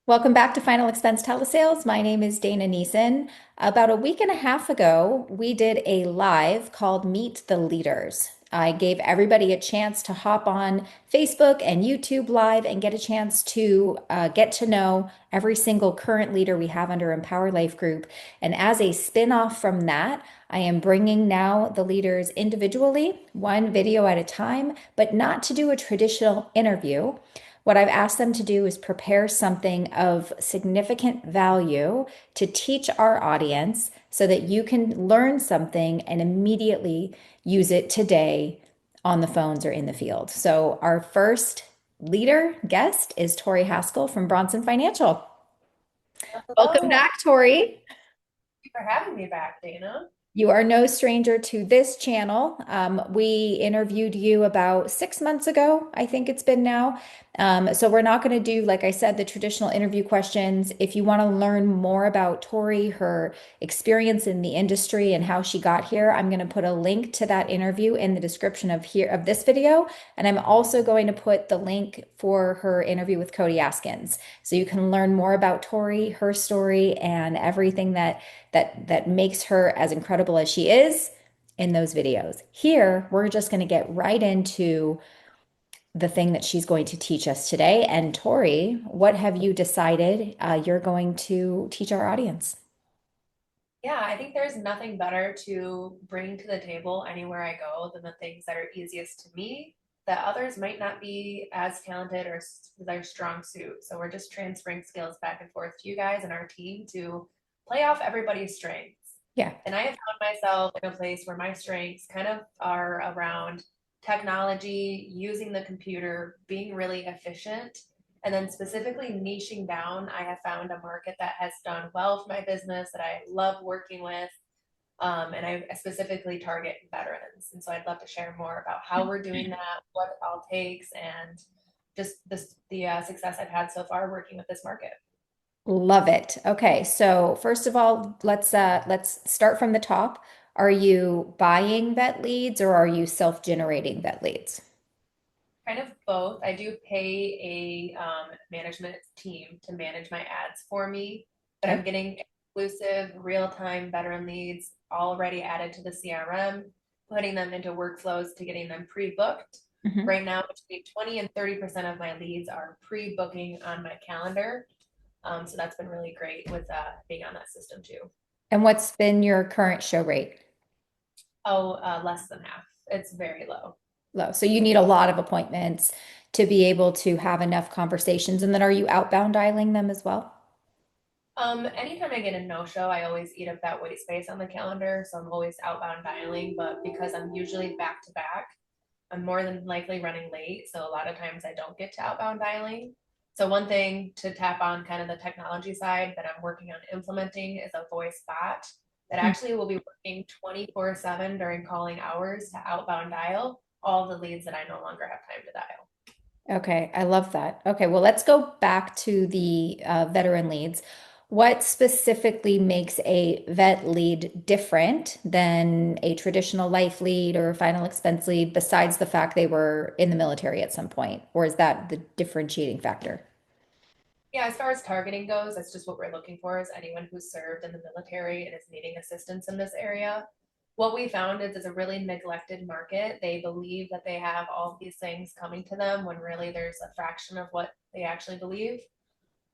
Welcome back to Final Expense Telesales. My name is Dana Neeson. About a week and a half ago, we did a live called Meet the Leaders. I gave everybody a chance to hop on Facebook and YouTube Live and get a chance to get to know every single current leader we have under Empower Life Group. And as a spin-off from that, I am bringing now the leaders individually, one video at a time, but not to do a traditional interview. What I've asked them to do is prepare something of significant value to teach our audience so that you can learn something and immediately use it today on the phones or in the field. So, our first leader guest is Tori Haskell from Bronson Financial. Welcome Hello, back, Tori. thank you for having me back, Dana. You are no stranger to this channel. We interviewed you about 6 months ago, I think it's been now. So we're not going to do, like I said, the traditional interview questions. If you want to learn more about Tori, her experience in the industry and how she got here, I'm going to put a link to that interview in the description of this video. And I'm also going to put the link for her interview with Cody Askins. So you can learn more about Tori, her story, and everything that makes her as incredible as she is in those videos. Here, we're just going to get right into the thing that she's going to teach us today. And Tori, what have you decided you're going to teach our audience? Yeah, I think there's nothing better to bring to the table anywhere I go than the things that are easiest to me that others might not be as talented or their strong suit. So we're just transferring skills back and forth to you guys and our team to play off everybody's strengths. Yeah. And I have found myself in a place where my strengths kind of are around technology, using the computer, being really efficient, and then specifically niching down. I have found a market that has done well for my business that I love working with. And I specifically target veterans. And so I'd love to share more about how we're doing that, what it all takes, and just the success I've had so far working with this market. Love it. Okay, so first of all, let's start from the top. Are you buying vet leads or are you self-generating vet leads? Kind of both. I do pay a management team to manage my ads for me, but I'm Okay. getting exclusive real-time veteran leads already added to the CRM, putting them into workflows to getting them pre-booked. Mhm. Right now, between 20 and 30% of my leads are pre-booking on my calendar. So that's been really great with being on that system too. And what's been your current show rate? Oh, less than half. It's very low. Low. So you need a lot of appointments to be able to have enough conversations. And then are you outbound dialing them as well? Anytime I get a no-show, I always eat up that white space on the calendar. So I'm always outbound dialing, but because I'm usually back to back, I'm more than likely running late. So a lot of times I don't get to outbound dialing. So one thing to tap on kind of the technology side that I'm working on implementing is a voice bot that Hmm. actually will be working 24/7 during calling hours to outbound dial all the leads that I no longer have time to dial. Okay, I love that. Okay, well, let's go back to the veteran leads. What specifically makes a vet lead different than a traditional life lead or a final expense lead, besides the fact they were in the military at some point? Or is that the differentiating factor? Yeah, as far as targeting goes, that's just what we're looking for is anyone who's served in the military and is needing assistance in this area. What we found is it's a really neglected market. They believe that they have all of these things coming to them when really there's a fraction of what they actually believe.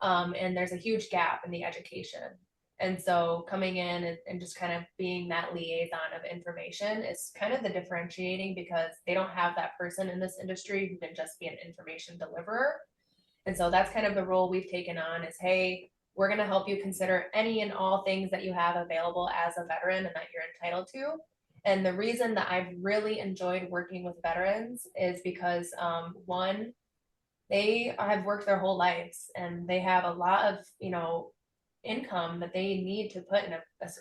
And there's a huge gap in the education. And so coming in and just kind of being that liaison of information is kind of the differentiating because they don't have that person in this industry who can just be an information deliverer. And so that's kind of the role we've taken on is, hey, we're going to help you consider any and all things that you have available as a veteran and that you're entitled to. And the reason that I've really enjoyed working with veterans is because one, they have worked their whole lives and they have a lot of, income that they need to put in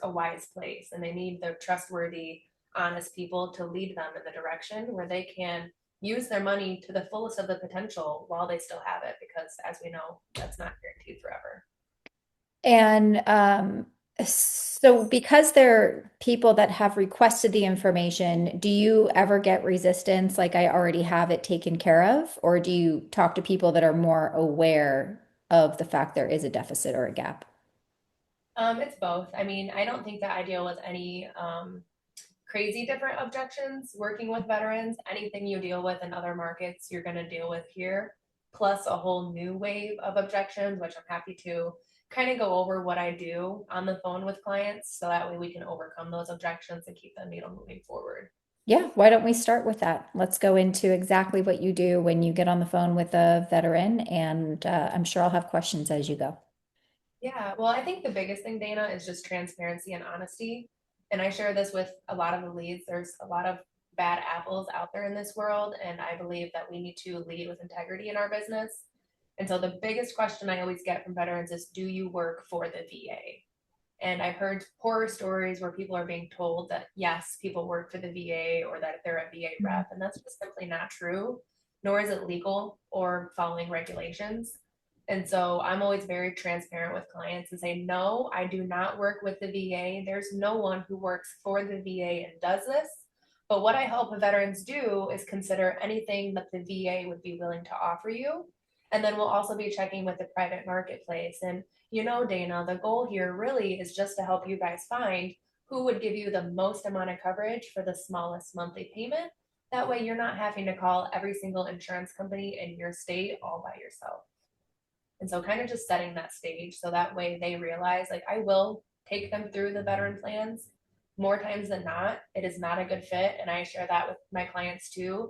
a wise place. And they need the trustworthy, honest people to lead them in the direction where they can use their money to the fullest of the potential while they still have it. Because as we know, that's not guaranteed forever. And so, because they're people that have requested the information, do you ever get resistance like I already have it taken care of? Or do you talk to people that are more aware? of the fact there is a deficit or a gap? It's both. I mean, I don't think that I deal with any crazy different objections working with veterans. Anything you deal with in other markets, you're going to deal with here, plus a whole new wave of objections, which I'm happy to kind of go over what I do on the phone with clients so that way we can overcome those objections and keep the needle moving forward. Yeah, why don't we start with that? Let's go into exactly what you do when you get on the phone with a veteran, and I'm sure I'll have questions as you go. Yeah, well, I think the biggest thing, Dana, is just transparency and honesty. And I share this with a lot of the leads. There's a lot of bad apples out there in this world, and I believe that we need to lead with integrity in our business. And so the biggest question I always get from veterans is, do you work for the VA? And I've heard horror stories where people are being told that yes, people work for the VA or that they're a VA rep, and that's just simply not true, nor is it legal or following regulations. And so I'm always very transparent with clients and say, no, I do not work with the VA. There's no one who works for the VA and does this. But what I help veterans do is consider anything that the VA would be willing to offer you. And then we'll also be checking with the private marketplace. And Dana, the goal here really is just to help you guys find who would give you the most amount of coverage for the smallest monthly payment. That way, you're not having to call every single insurance company in your state all by yourself. And so, kind of just setting that stage so that way they realize, like, I will take them through the veteran plans. More times than not, it is not a good fit. And I share that with my clients too.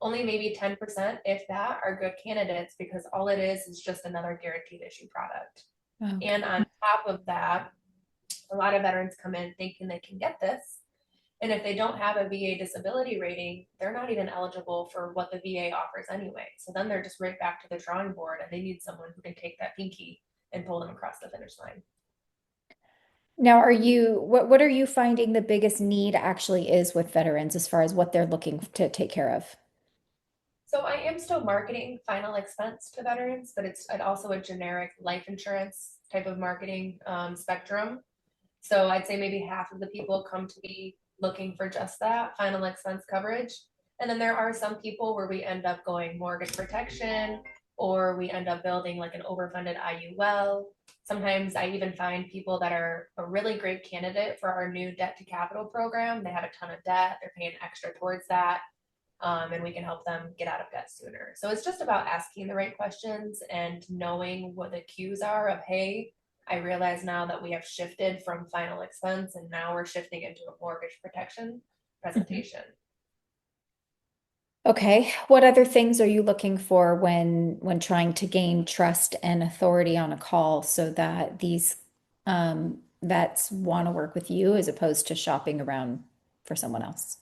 Only maybe 10%, if that, are good candidates because all it is just another guaranteed issue product. Okay. And on top of that, a lot of veterans come in thinking they can get this. And if they don't have a VA disability rating, they're not even eligible for what the VA offers anyway. So then they're just right back to the drawing board and they need someone who can take that pinky and pull them across the finish line. Now, what are you finding the biggest need actually is with veterans as far as what they're looking to take care of? So I am still marketing final expense to veterans, but it's also a generic life insurance type of marketing spectrum. So I'd say maybe half of the people come to me looking for just that final expense coverage. And then there are some people where we end up going mortgage protection or we end up building like an overfunded IUL. Sometimes I even find people that are a really great candidate for our new debt to capital program. They have a ton of debt, they're paying extra towards that. And we can help them get out of debt sooner. So it's just about asking the right questions and knowing what the cues are of, hey, I realize now that we have shifted from final expense and now we're shifting into a mortgage protection Mhm. presentation. Okay. What other things are you looking for when trying to gain trust and authority on a call so that these vets want to work with you as opposed to shopping around for someone else?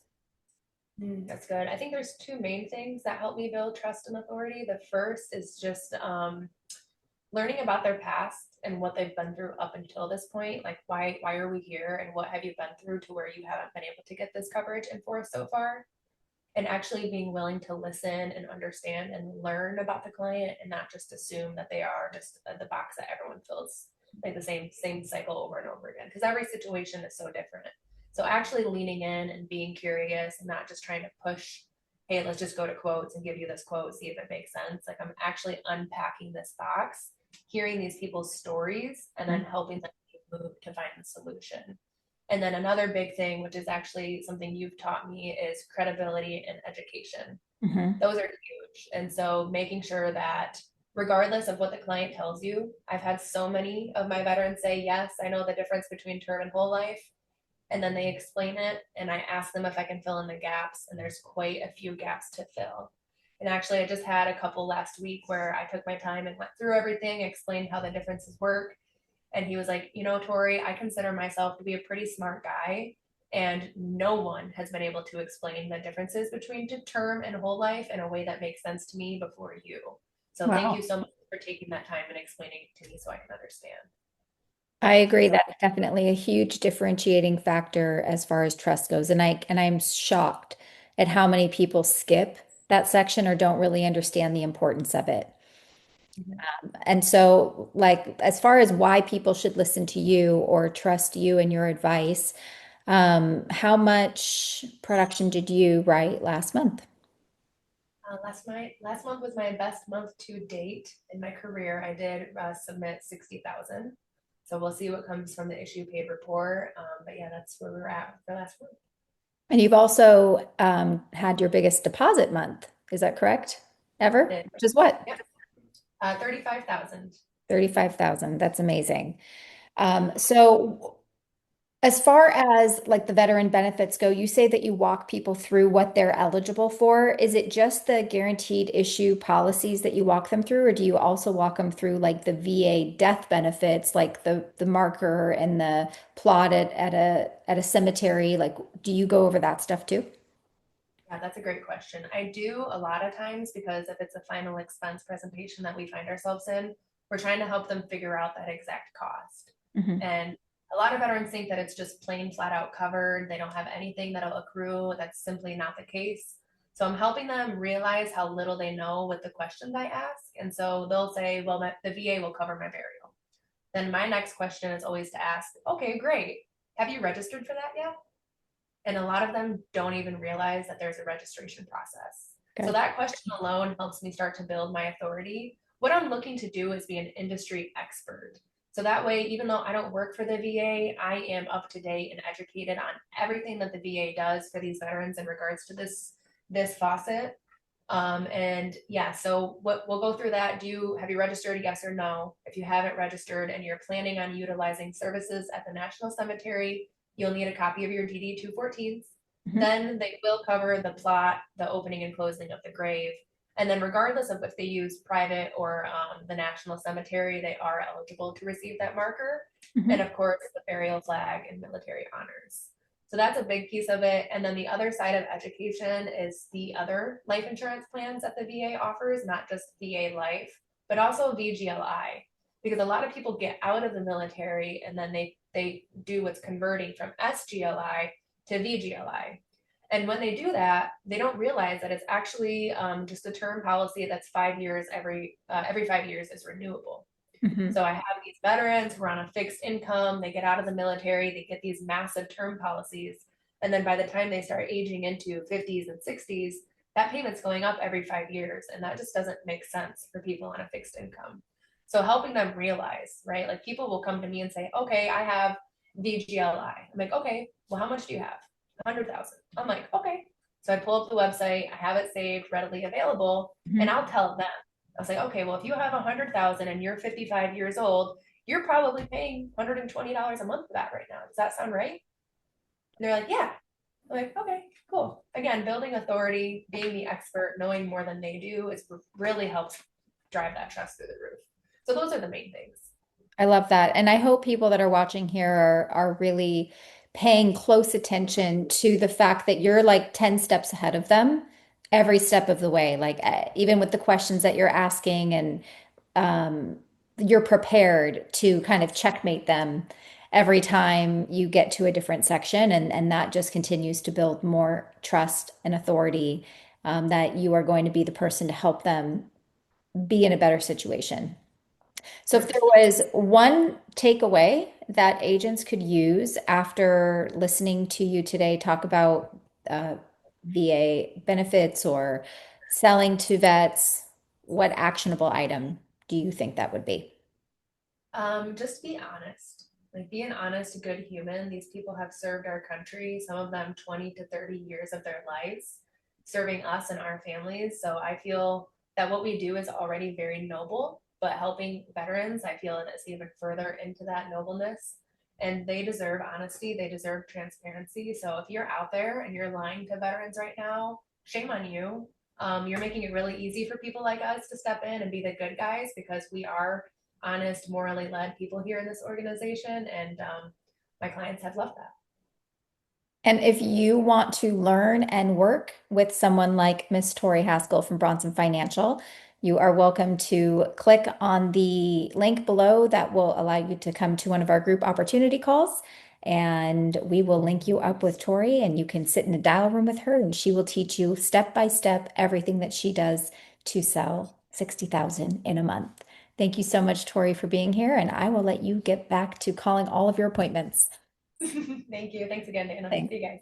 That's good. I think there's two main things that help me build trust and authority. The first is just learning about their past and what they've been through up until this point. Like why are we here and what have you been through to where you haven't been able to get this coverage enforced so far? And actually being willing to listen and understand and learn about the client and not just assume that they are just the box that everyone fills like the same cycle over and over again because every situation is so different. So actually leaning in and being curious and not just trying to push, hey, let's just go to quotes and give you this quote, see if it makes sense. Like I'm actually unpacking this box, hearing these people's stories, and then helping them move to find the solution. And then another big thing, which is actually something you've taught me, is credibility and education. Mm-hmm. Those are huge. And so making sure that regardless of what the client tells you, I've had so many of my veterans say, yes, I know the difference between term and whole life. And then they explain it and I ask them if I can fill in the gaps. And there's quite a few gaps to fill. And actually, I just had a couple last week where I took my time and went through everything, explained how the differences work, and he was like, Tori, I consider myself to be a pretty smart guy. And no one has been able to explain the differences between term and whole life in a way that makes sense to me before you. So thank you Wow. so much for taking that time and explaining it to me so I can understand. I agree. So That's definitely a huge differentiating factor as far as trust goes. And I'm shocked at how many people skip that section or don't really understand the importance of it. And so, like, as far as why people should listen to you or trust you and your advice, how much production did you write last month? Last month was my best month to date in my career. I did submit 60,000. So we'll see what comes from the issue paid report. But yeah, that's where we're at for last month. And you've also had your biggest deposit month. Is that correct? Ever? Did Which is what? Yep, 35,000. 35,000. That's amazing. So as far as like the veteran benefits go, you say that you walk people through what they're eligible for. Is it just the guaranteed issue policies that you walk them through, or do you also walk them through like the VA death benefits, like the marker and the plot at a cemetery? Like, do you go over that stuff too? Yeah, that's a great question. I do a lot of times because if it's a final expense presentation that we find ourselves in, we're trying to help them figure out that exact cost. Hmm. And a lot of veterans think that it's just plain flat out covered. They don't have anything that'll accrue. That's simply not the case. So I'm helping them realize how little they know with the questions I ask. And so they'll say, well, the VA will cover my burial. Then my next question is always to ask, okay, great. Have you registered for that yet? And a lot of them don't even realize that there's a registration process. So Okay. that question alone helps me start to build my authority. What I'm looking to do is be an industry expert. So that way, even though I don't work for the VA, I am up to date and educated on everything that the VA does for these veterans in regards to this faucet. And yeah, so what we'll go through that. Have you registered? Yes or no? If you haven't registered and you're planning on utilizing services at the National Cemetery, you'll need a copy of your DD 214s. Mhm. Then they will cover the plot, the opening and closing of the grave. And then, regardless of if they use private or the National Cemetery, they are eligible to receive that marker. And Mhm. of course, the burial flag and military honors. So that's a big piece of it. And then the other side of education is the other life insurance plans that the VA offers, not just VA Life, but also VGLI. Because a lot of people get out of the military and then they do what's converting from SGLI to VGLI. And when they do that, they don't realize that it's actually just a term policy that's 5 years every 5 years is renewable. Mhm. So I have these veterans who are on a fixed income, they get out of the military, they get these massive term policies. And then by the time they start aging into 50s and 60s, that payment's going up every 5 years. And that just doesn't make sense for people on a fixed income. So helping them realize, right? Like people will come to me and say, okay, I have VGLI. I'm like, okay, well, how much do you have? 100,000. I'm like, okay. So I pull up the website, I have it saved, readily available, and Mhm. I'll tell them, I was like, okay, well, if you have 100,000 and you're 55 years old, you're probably paying $120 a month for that right now. Does that sound right? And they're like, yeah. I'm like, okay, cool. Again, building authority, being the expert, knowing more than they do is really helps drive that trust through the roof. So those are the main things. I love that. And I hope people that are watching here are really paying close attention to the fact that you're like 10 steps ahead of them every step of the way. Like even with the questions that you're asking and um, you're prepared to kind of checkmate them every time you get to a different section. And that just continues to build more trust and authority that you are going to be the person to help them be in a better situation. So, if there 100%. was one takeaway that agents could use after listening to you today talk about VA benefits or selling to vets, what actionable item do you think that would be? Just be honest. Like be an honest, good human. These people have served our country, some of them 20 to 30 years of their lives, serving us and our families. So I feel that what we do is already very noble, but helping veterans, I feel it is even further into that nobleness. And they deserve honesty, they deserve transparency. So if you're out there and you're lying to veterans right now, shame on you. You're making it really easy for people like us to step in and be the good guys because we are honest, morally led people here in this organization, and my clients have loved that. And if you want to learn and work with someone like Miss Tori Haskell from Bronson Financial, you are welcome to click on the link below that will allow you to come to one of our group opportunity calls. And we will link you up with Tori, and you can sit in a dial room with her, and she will teach you step by step everything that she does to sell 60,000 in a month. Thank you so much, Tori, for being here, and I will let you get back to calling all of your appointments. Thank you. Thanks again, Dana. Thanks. See you guys.